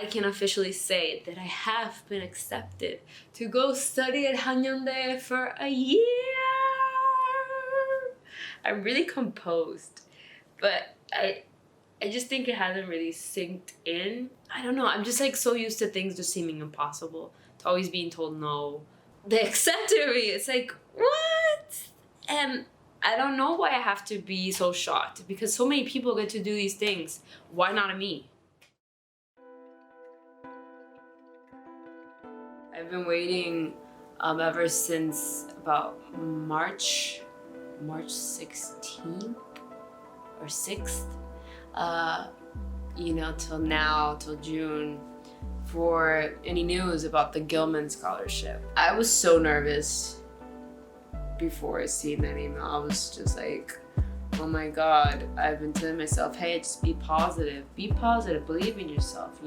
I can officially say that I have been accepted to go study at Hanyang for a year. I'm really composed, but I just think it hasn't really synced in. I don't know, I'm just like so used to things just seeming impossible, to always being told no. They accepted me, it's like, what? And I don't know why I have to be so shocked, because so many people get to do these things. Why not me? I've been waiting ever since about March 16th or 6th, till now, till June, for any news about the Gilman Scholarship. I was so nervous before seeing that email. I was just like, oh my God, I've been telling myself, hey, just be positive, believe in yourself,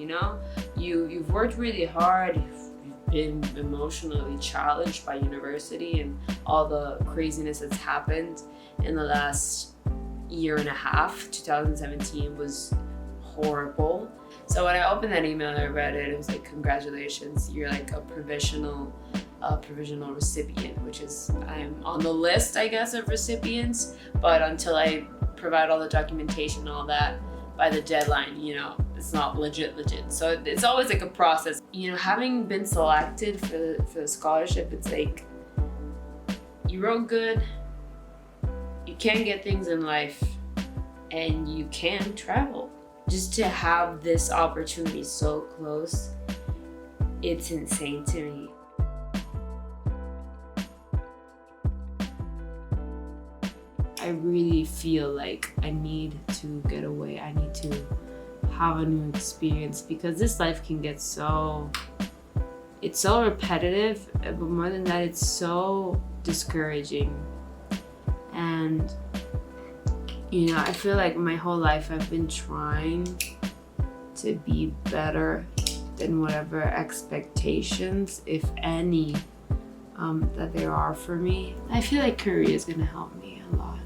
You've worked really hard, you've been emotionally challenged by university and all the craziness that's happened in the last year and a half. 2017 was horrible. So when I opened that email and I read it, it was like, congratulations, you're like a provisional recipient, which is, I'm on the list, I guess, of recipients, but until I provide all the documentation and all that by the deadline, it's not legit. So it's always like a process. Having been selected for the scholarship, it's like, you wrote good, you can get things in life, and you can travel. Just to have this opportunity so close, it's insane to me. I really feel like I need to get away. I need to have a new experience, because this life can get it's so repetitive, but more than that, it's so discouraging. And I feel like my whole life I've been trying to be better than whatever expectations, if any, that there are for me. I feel like Korea is gonna help me a lot.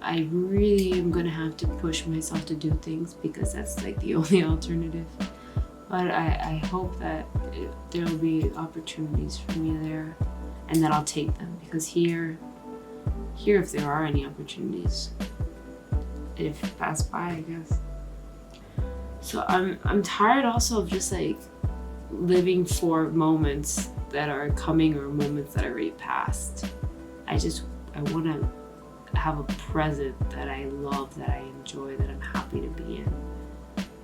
I really am gonna have to push myself to do things, because that's like the only alternative. But I hope that there will be opportunities for me there, and that I'll take them, because here if there are any opportunities, if pass by, I guess. So I'm tired also of just like living for moments that are coming or moments that are already passed. I want to have a present that I love, that I enjoy, that I'm happy to be in.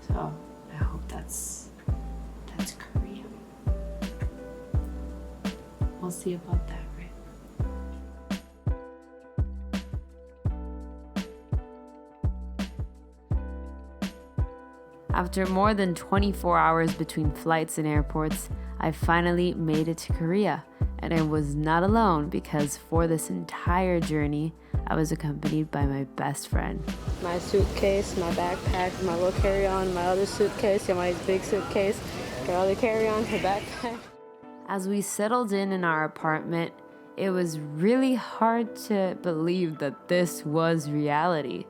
So I hope that's Korea. We'll see about that, right? After more than 24 hours between flights and airports, I finally made it to Korea. And I was not alone, because for this entire journey, I was accompanied by my best friend. My suitcase, my backpack, my little carry-on, my other suitcase, and my big suitcase, her other carry-on, her backpack. As we settled in our apartment, it was really hard to believe that this was reality.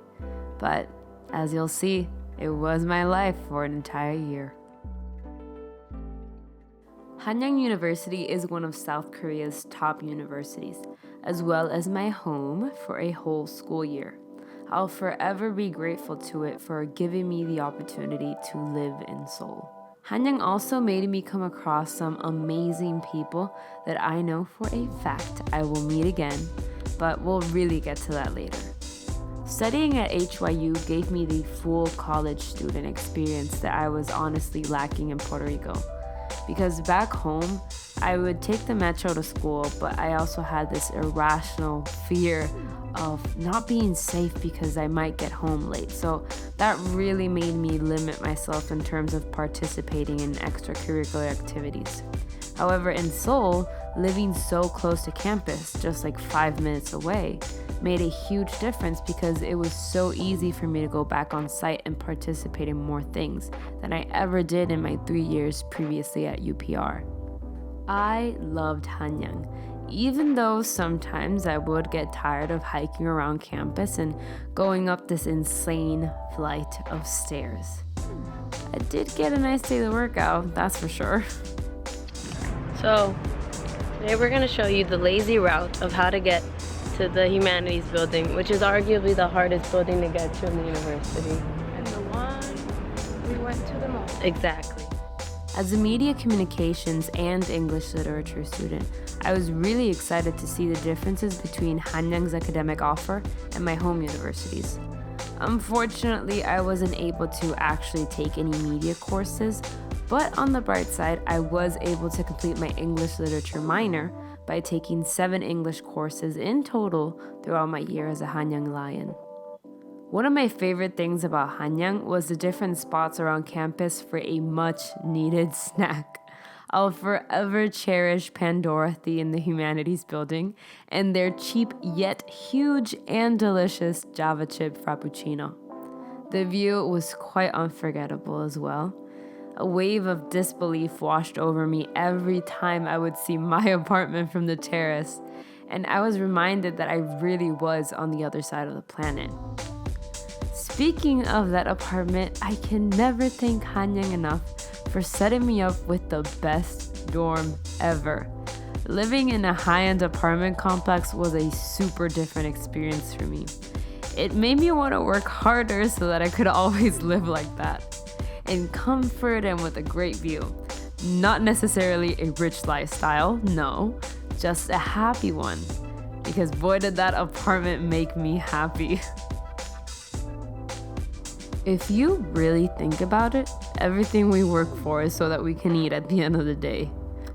But as you'll see, it was my life for an entire year. Hanyang University is one of South Korea's top universities, as well as my home for a whole school year. I'll forever be grateful to it for giving me the opportunity to live in Seoul. Hanyang also made me come across some amazing people that I know for a fact I will meet again, but we'll really get to that later. Studying at HYU gave me the full college student experience that I was honestly lacking in Puerto Rico. Because back home, I would take the metro to school, but I also had this irrational fear of not being safe because I might get home late. So that really made me limit myself in terms of participating in extracurricular activities. However, in Seoul, living so close to campus, just like 5 minutes away, made a huge difference, because it was so easy for me to go back on site and participate in more things than I ever did in my 3 years previously at UPR. I loved Hanyang, even though sometimes I would get tired of hiking around campus and going up this insane flight of stairs. I did get a nice daily workout, that's for sure. So, today we're going to show you the lazy route of how to get to the Humanities building, which is arguably the hardest building to get to in the university. And the one we went to the most. Exactly. As a media communications and English literature student, I was really excited to see the differences between Hanyang's academic offer and my home universities. Unfortunately, I wasn't able to actually take any media courses, but on the bright side, I was able to complete my English literature minor by taking 7 English courses in total throughout my year as a Hanyang Lion. One of my favorite things about Hanyang was the different spots around campus for a much-needed snack. I'll forever cherish Pandorothy in the Humanities building and their cheap yet huge and delicious Java chip frappuccino. The view was quite unforgettable as well. A wave of disbelief washed over me every time I would see my apartment from the terrace, and I was reminded that I really was on the other side of the planet. Speaking of that apartment, I can never thank Hanyang enough for setting me up with the best dorm ever. Living in a high-end apartment complex was a super different experience for me. It made me want to work harder so that I could always live like that. In comfort and with a great view. Not necessarily a rich lifestyle, no, just a happy one. Because boy did that apartment make me happy. If you really think about it, everything we work for is so that we can eat at the end of the day.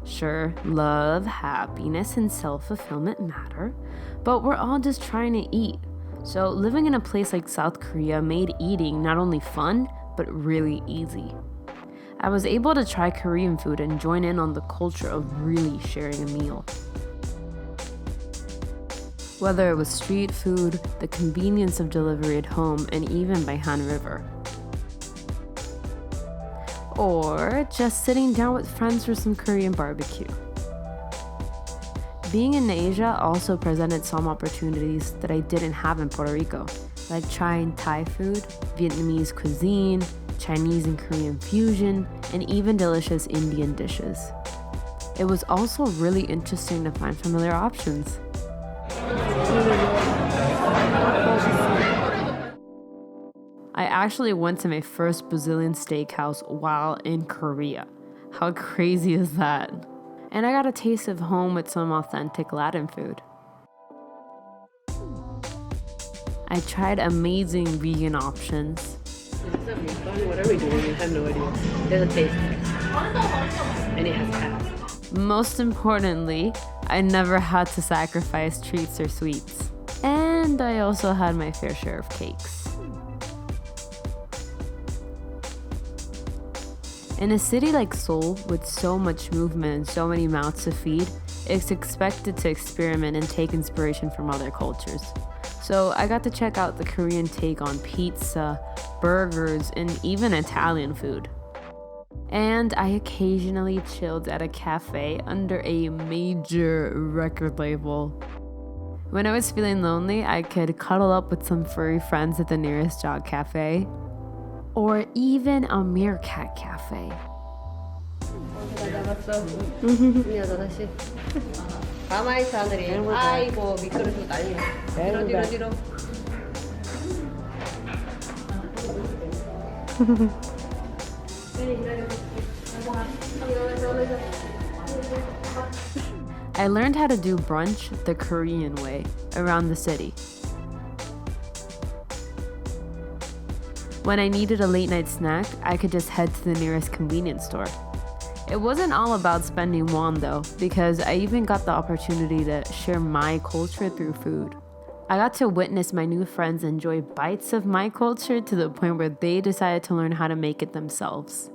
Sure, love, happiness, and self-fulfillment matter, but we're all just trying to eat. So living in a place like South Korea made eating not only fun, but really easy. I was able to try Korean food and join in on the culture of really sharing a meal. Whether it was street food, the convenience of delivery at home, and even by Han River. Or just sitting down with friends for some Korean barbecue. Being in Asia also presented some opportunities that I didn't have in Puerto Rico, like trying Thai food, Vietnamese cuisine, Chinese and Korean fusion, and even delicious Indian dishes. It was also really interesting to find familiar options. I actually went to my first Brazilian steakhouse while in Korea. How crazy is that? And I got a taste of home with some authentic Latin food. I tried amazing vegan options. What are we doing? I have no idea. There's a taste test. And it has passed. Most importantly, I never had to sacrifice treats or sweets. And I also had my fair share of cakes. In a city like Seoul, with so much movement and so many mouths to feed, it's expected to experiment and take inspiration from other cultures. So I got to check out the Korean take on pizza, burgers, and even Italian food. And I occasionally chilled at a cafe under a major record label. When I was feeling lonely, I could cuddle up with some furry friends at the nearest jog cafe. Or even a meerkat cafe. 가만히 있어 하늘이. 아이고 미끄러지고 난리야. 뒤로. I learned how to do brunch the Korean way around the city. When I needed a late night snack, I could just head to the nearest convenience store. It wasn't all about spending won though, because I even got the opportunity to share my culture through food. I got to witness my new friends enjoy bites of my culture to the point where they decided to learn how to make it themselves.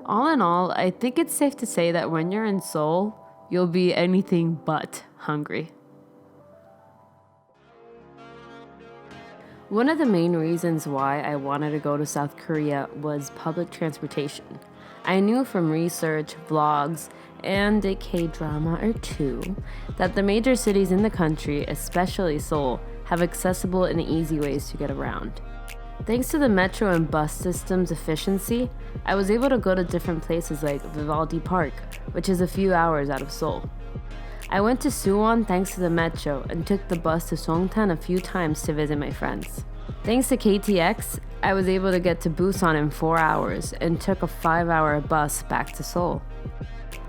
All in all, I think it's safe to say that when you're in Seoul, you'll be anything but hungry. One of the main reasons why I wanted to go to South Korea was public transportation. I knew from research, vlogs, and a K-drama or two that the major cities in the country, especially Seoul, have accessible and easy ways to get around. Thanks to the metro and bus system's efficiency, I was able to go to different places like Vivaldi Park, which is a few hours out of Seoul. I went to Suwon thanks to the metro and took the bus to Songtan a few times to visit my friends. Thanks to KTX, I was able to get to Busan in 4 hours and took a 5-hour bus back to Seoul.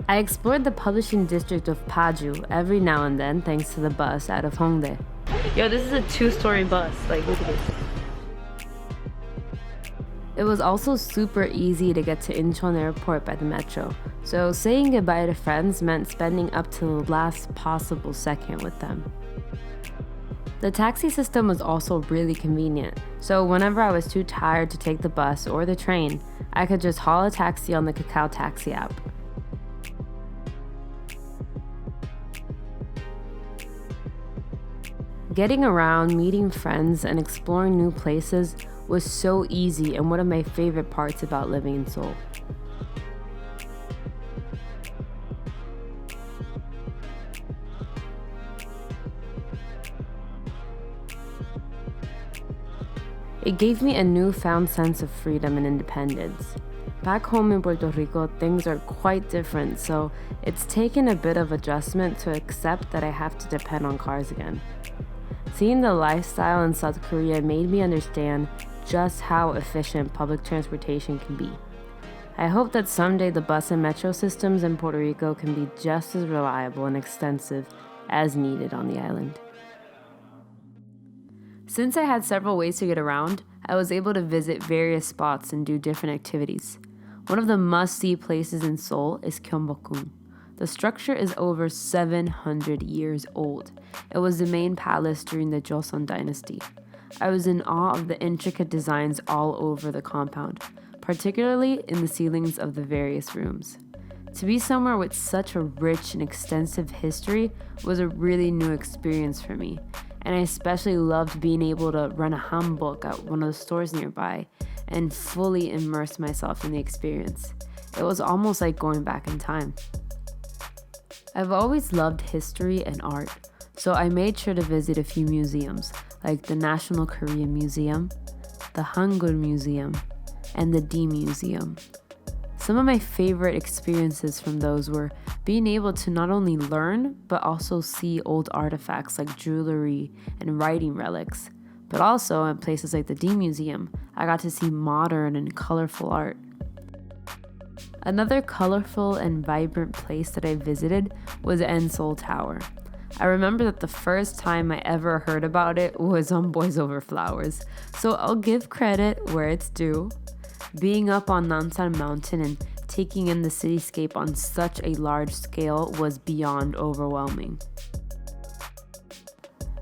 I explored the publishing district of Paju every now and then thanks to the bus out of Hongdae. Yo, this is a 2-story bus. Like, look at this. It was also super easy to get to Incheon Airport by the metro, so saying goodbye to friends meant spending up to the last possible second with them. The taxi system was also really convenient, so whenever I was too tired to take the bus or the train, I could just haul a taxi on the Kakao Taxi app. Getting around, meeting friends, and exploring new places was so easy and one of my favorite parts about living in Seoul. It gave me a newfound sense of freedom and independence. Back home in Puerto Rico, things are quite different, so it's taken a bit of adjustment to accept that I have to depend on cars again. Seeing the lifestyle in South Korea made me understand just how efficient public transportation can be. I hope that someday the bus and metro systems in Puerto Rico can be just as reliable and extensive as needed on the island. Since I had several ways to get around, I was able to visit various spots and do different activities. One of the must-see places in Seoul is Gyeongbokgung. The structure is over 700 years old. It was the main palace during the Joseon dynasty. I was in awe of the intricate designs all over the compound, particularly in the ceilings of the various rooms. To be somewhere with such a rich and extensive history was a really new experience for me, and I especially loved being able to run a hanbok at one of the stores nearby and fully immerse myself in the experience. It was almost like going back in time. I've always loved history and art, so I made sure to visit a few museums, like the National Korean Museum, the Hangul Museum, and the D Museum. Some of my favorite experiences from those were being able to not only learn, but also see old artifacts like jewelry and writing relics. But also in places like the D Museum, I got to see modern and colorful art. Another colorful and vibrant place that I visited was Seoul Tower. I remember that the first time I ever heard about it was on Boys Over Flowers, so I'll give credit where it's due. Being up on Namsan Mountain and taking in the cityscape on such a large scale was beyond overwhelming.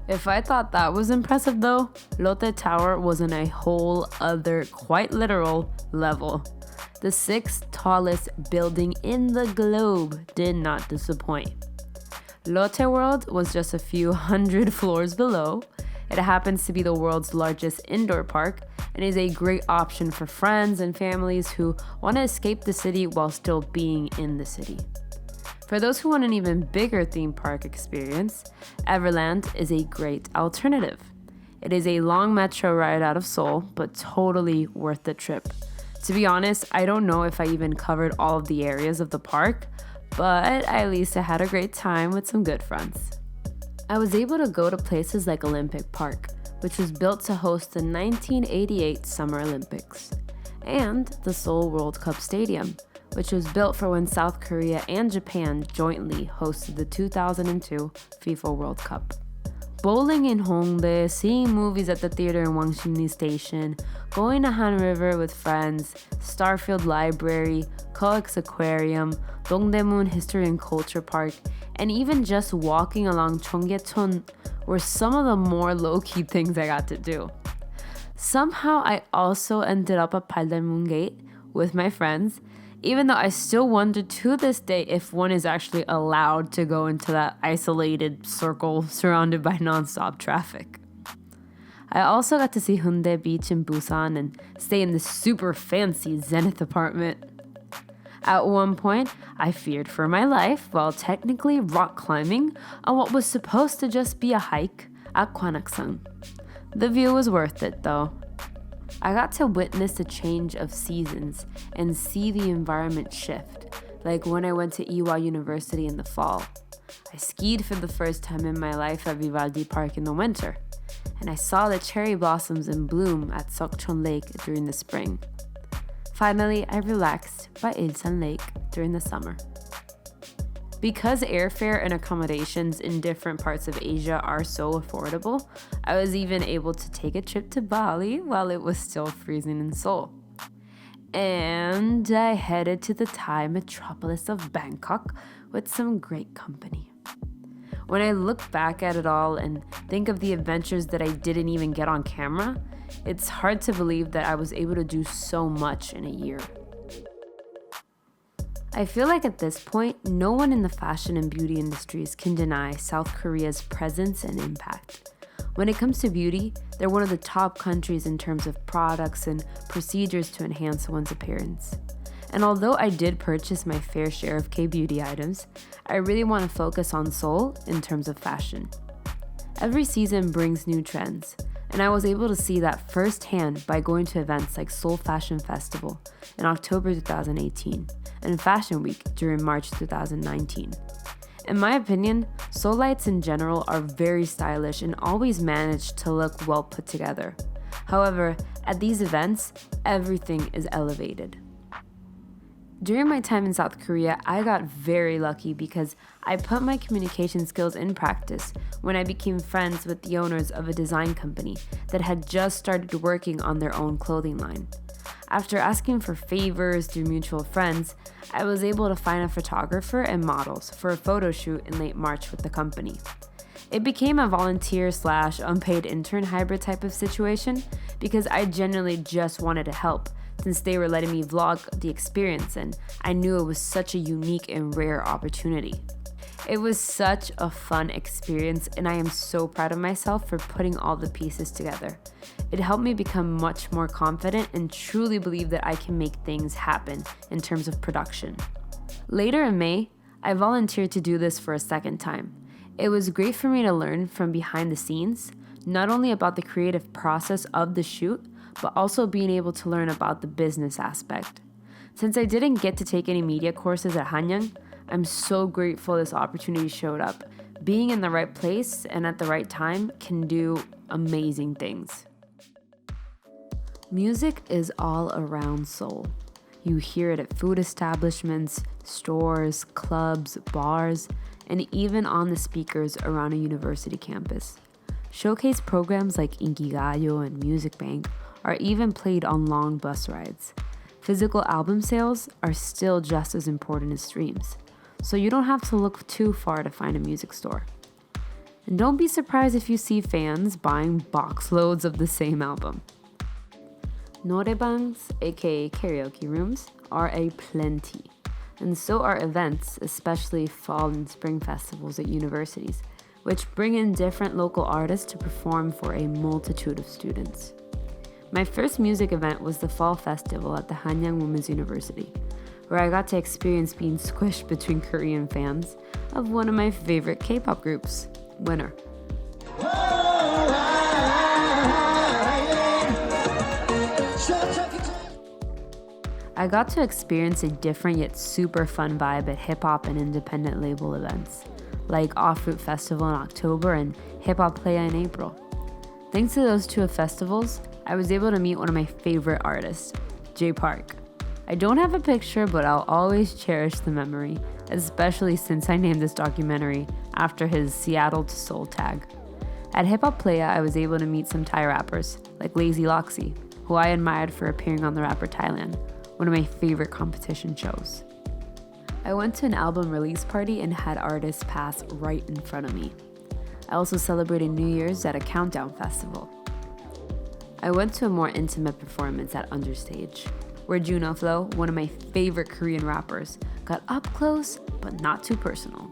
If I thought that was impressive though, Lotte Tower was on a whole other, quite literal, level. The 6th tallest building in the globe did not disappoint. Lotte World was just a few hundred floors below. It happens to be the world's largest indoor park and is a great option for friends and families who want to escape the city while still being in the city. For those who want an even bigger theme park experience, Everland is a great alternative. It is a long metro ride out of Seoul, but totally worth the trip. To be honest, I don't know if I even covered all of the areas of the park, but at least I had a great time with some good friends. I was able to go to places like Olympic Park, which was built to host the 1988 Summer Olympics, and the Seoul World Cup Stadium, which was built for when South Korea and Japan jointly hosted the 2002 FIFA World Cup. Bowling in Hongdae, seeing movies at the theater in Wangsimni Station, going to Han River with friends, Starfield Library, Coex Aquarium, Dongdaemun History and Culture Park, and even just walking along Cheonggyecheon were some of the more low-key things I got to do. Somehow I also ended up at Paldaemun Gate with my friends, even though I still wonder to this day if one is actually allowed to go into that isolated circle surrounded by non-stop traffic. I also got to see Hyundai Beach in Busan and stay in this super fancy Zenith apartment. At one point, I feared for my life while technically rock climbing on what was supposed to just be a hike at Gwanaksan. The view was worth it though. I got to witness the change of seasons and see the environment shift, like when I went to Hanyang University in the fall. I skied for the first time in my life at Vivaldi Park in the winter, and I saw the cherry blossoms in bloom at Sokchon Lake during the spring. Finally, I relaxed by Ilsan Lake during the summer. Because airfare and accommodations in different parts of Asia are so affordable, I was even able to take a trip to Bali while it was still freezing in Seoul. And I headed to the Thai metropolis of Bangkok with some great company. When I look back at it all and think of the adventures that I didn't even get on camera, it's hard to believe that I was able to do so much in a year. I feel like at this point, no one in the fashion and beauty industries can deny South Korea's presence and impact. When it comes to beauty, they're one of the top countries in terms of products and procedures to enhance one's appearance. And although I did purchase my fair share of K-beauty items, I really want to focus on Seoul in terms of fashion. Every season brings new trends, and I was able to see that firsthand by going to events like Seoul Fashion Festival in October 2018 and Fashion Week during March 2019. In my opinion, Seoulites in general are very stylish and always manage to look well put together. However, at these events, everything is elevated. During my time in South Korea, I got very lucky because I put my communication skills in practice when I became friends with the owners of a design company that had just started working on their own clothing line. After asking for favors through mutual friends, I was able to find a photographer and models for a photo shoot in late March with the company. It became a volunteer/unpaid intern hybrid type of situation because I genuinely just wanted to help, since they were letting me vlog the experience and I knew it was such a unique and rare opportunity. It was such a fun experience and I am so proud of myself for putting all the pieces together. It helped me become much more confident and truly believe that I can make things happen in terms of production. Later in May, I volunteered to do this for a second time. It was great for me to learn from behind the scenes, not only about the creative process of the shoot, but also being able to learn about the business aspect. Since I didn't get to take any media courses at Hanyang, I'm so grateful this opportunity showed up. Being in the right place and at the right time can do amazing things. Music is all around Seoul. You hear it at food establishments, stores, clubs, bars, and even on the speakers around a university campus. Showcase programs like Inkigayo and Music Bank are even played on long bus rides. Physical album sales are still just as important as streams, so you don't have to look too far to find a music store. And don't be surprised if you see fans buying box loads of the same album. Norebangs, aka karaoke rooms, are a plenty, and so are events, especially fall and spring festivals at universities, which bring in different local artists to perform for a multitude of students. My first music event was the Fall Festival at the Hanyang Women's University, where I got to experience being squished between Korean fans of one of my favorite K-pop groups, Winner. I got to experience a different yet super fun vibe at hip-hop and independent label events, like Off-Root Festival in October and Hip Hop Playa in April. Thanks to those two festivals, I was able to meet one of my favorite artists, Jay Park. I don't have a picture, but I'll always cherish the memory, especially since I named this documentary after his Seattle to Seoul tag. At Hip Hop Playa, I was able to meet some Thai rappers, like Lazy Loxy, who I admired for appearing on The Rapper Thailand, one of my favorite competition shows. I went to an album release party and had artists pass right in front of me. I also celebrated New Year's at a countdown festival. I went to a more intimate performance at Understage, where Juno Flo, one of my favorite Korean rappers, got up close but not too personal.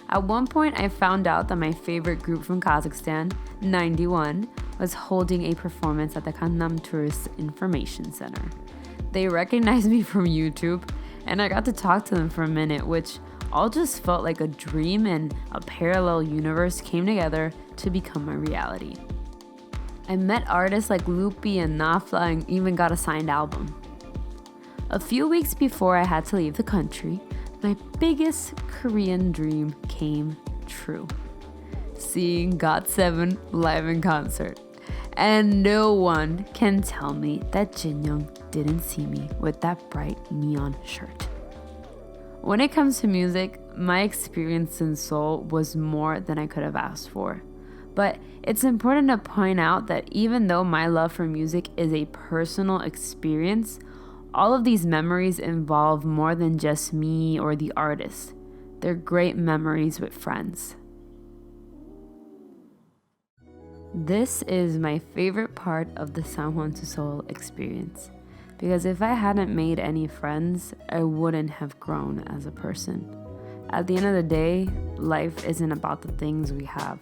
At one point, I found out that my favorite group from Kazakhstan, 91, was holding a performance at the Gangnam Tourist Information Center. They recognized me from YouTube, and I got to talk to them for a minute, which all just felt like a dream and a parallel universe came together to become my reality. I met artists like Lupi and Nafla and even got a signed album. A few weeks before I had to leave the country, my biggest Korean dream came true. Seeing GOT7 live in concert. And no one can tell me that Jinyoung didn't see me with that bright neon shirt. When it comes to music, my experience in Seoul was more than I could have asked for. But it's important to point out that even though my love for music is a personal experience, all of these memories involve more than just me or the artist. They're great memories with friends. This is my favorite part of the San Juan to Seoul experience, because if I hadn't made any friends, I wouldn't have grown as a person. At the end of the day, life isn't about the things we have.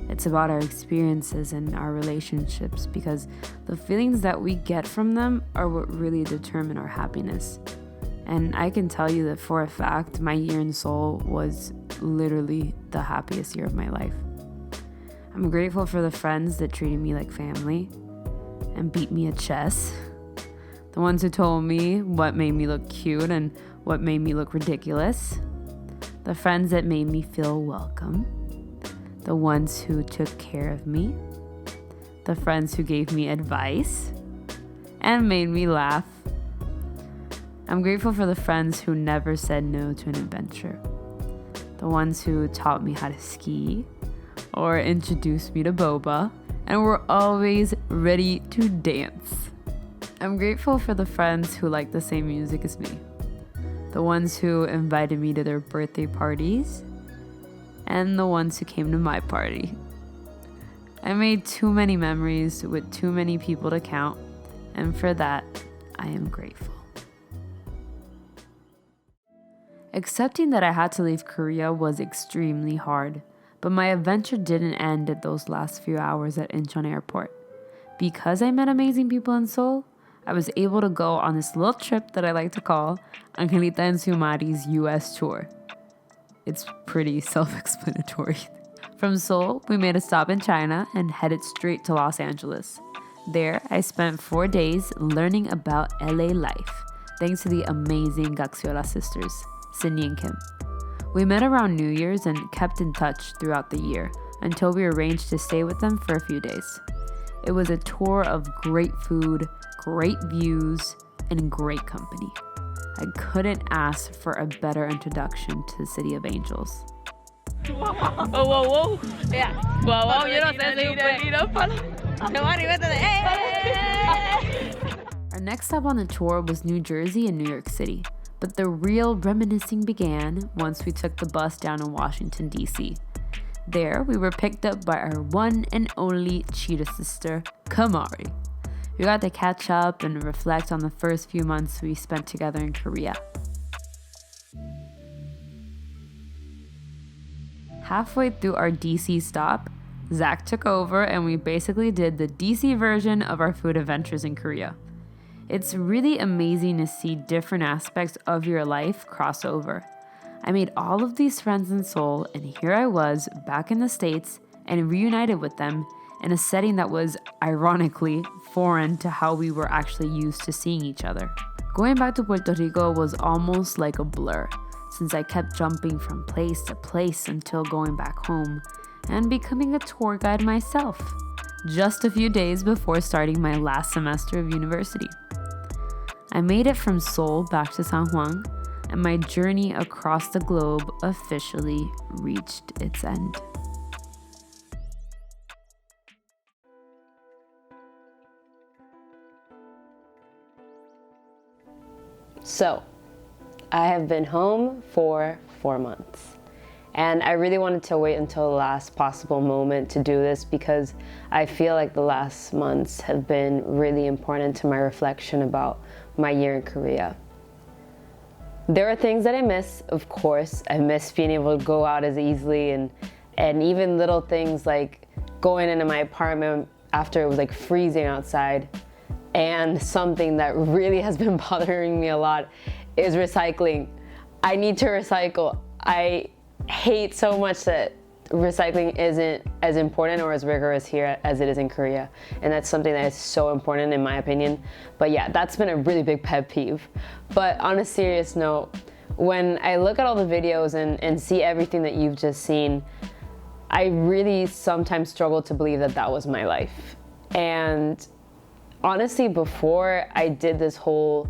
It's about our experiences and our relationships, because the feelings that we get from them are what really determine our happiness. And I can tell you that for a fact, my year in Seoul was literally the happiest year of my life. I'm grateful for the friends that treated me like family and beat me at chess. The ones who told me what made me look cute and what made me look ridiculous. The friends that made me feel welcome. The ones who took care of me. The friends who gave me advice and made me laugh. I'm grateful for the friends who never said no to an adventure. The ones who taught me how to ski or introduced me to boba and were always ready to dance. I'm grateful for the friends who like the same music as me. The ones who invited me to their birthday parties and the ones who came to my party. I made too many memories with too many people to count, and for that, I am grateful. Accepting that I had to leave Korea was extremely hard, but my adventure didn't end at those last few hours at Incheon Airport. Because I met amazing people in Seoul, I was able to go on this little trip that I like to call Angelita and Xiomari's US tour. It's pretty self-explanatory. From Seoul, we made a stop in China and headed straight to Los Angeles. There, I spent 4 days learning about LA life, thanks to the amazing Gaxiola sisters, Sydney and Kim. We met around New Year's and kept in touch throughout the year until we arranged to stay with them for a few days. It was a tour of great food, great views, and great company. I couldn't ask for a better introduction to the City of Angels. Whoa. Yeah. Whoa, yo no sé si Our next stop on the tour was New Jersey and New York City, but the real reminiscing began once we took the bus down in Washington, D.C. There, we were picked up by our one and only cheetah sister, Kamari. We got to catch up and reflect on the first few months we spent together in Korea. Halfway through our DC stop, Zach took over and we basically did the DC version of our food adventures in Korea. It's really amazing to see different aspects of your life cross over. I made all of these friends in Seoul, and here I was back in the States and reunited with them in a setting that was, ironically, foreign to how we were actually used to seeing each other. Going back to Puerto Rico was almost like a blur, since I kept jumping from place to place until going back home and becoming a tour guide myself, just a few days before starting my last semester of university. I made it from Seoul back to San Juan, and my journey across the globe officially reached its end. So, I have been home for 4 months. And I really wanted to wait until the last possible moment to do this because I feel like the last months have been really important to my reflection about my year in Korea. There are things that I miss, of course. I miss being able to go out as easily and even little things like going into my apartment after it was like freezing outside. And something that really has been bothering me a lot is recycling. I need to recycle. I hate so much that recycling isn't as important or as rigorous here as it is in Korea. And that's something that is so important in my opinion. But yeah, that's been a really big pet peeve. But on a serious note, when I look at all the videos and see everything that you've just seen, I really sometimes struggle to believe that that was my life. And honestly, before I did this whole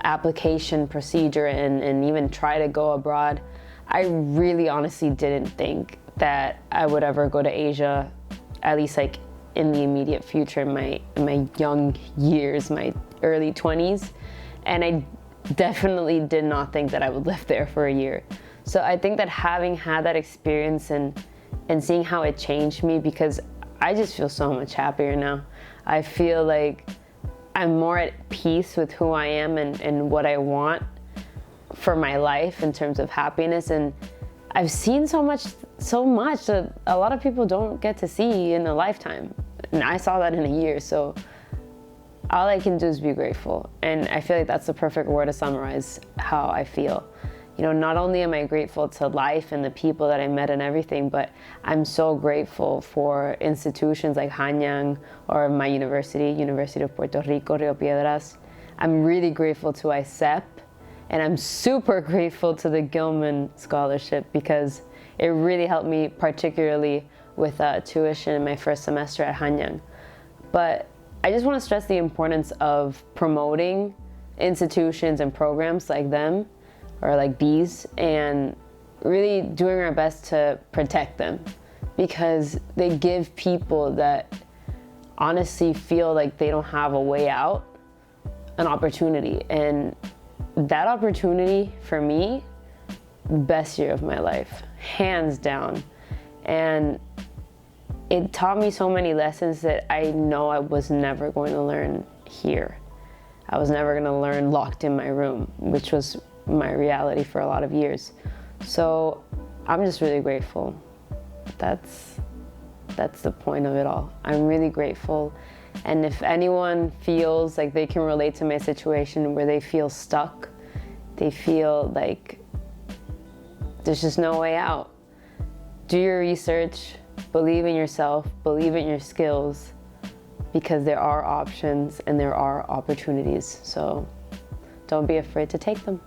application procedure and even try to go abroad, I really honestly didn't think that I would ever go to Asia, at least like in the immediate future, in my young years, my early 20s. And I definitely did not think that I would live there for a year. So I think that having had that experience and seeing how it changed me, because I just feel so much happier now. I feel like I'm more at peace with who I am and what I want for my life in terms of happiness. And I've seen so much that a lot of people don't get to see in a lifetime. And I saw that in a year, so all I can do is be grateful. And I feel like that's the perfect word to summarize how I feel. You know, not only am I grateful to life and the people that I met and everything, but I'm so grateful for institutions like Hanyang or my university, University of Puerto Rico, Rio Piedras. I'm really grateful to ISEP, and I'm super grateful to the Gilman Scholarship because it really helped me, particularly with tuition in my first semester at Hanyang. But I just want to stress the importance of promoting institutions and programs like them, or like these, and really doing our best to protect them, because they give people that honestly feel like they don't have a way out an opportunity. And that opportunity for me, best year of my life, hands down. And it taught me so many lessons that I know I was never going to learn here. I was never going to learn locked in my room, which was my reality for a lot of years. So I'm just really grateful. That's the point of it all. I'm really grateful. And if anyone feels like they can relate to my situation where they feel stuck, they feel like there's just no way out, do your research, believe in yourself, believe in your skills, because there are options and there are opportunities. So don't be afraid to take them.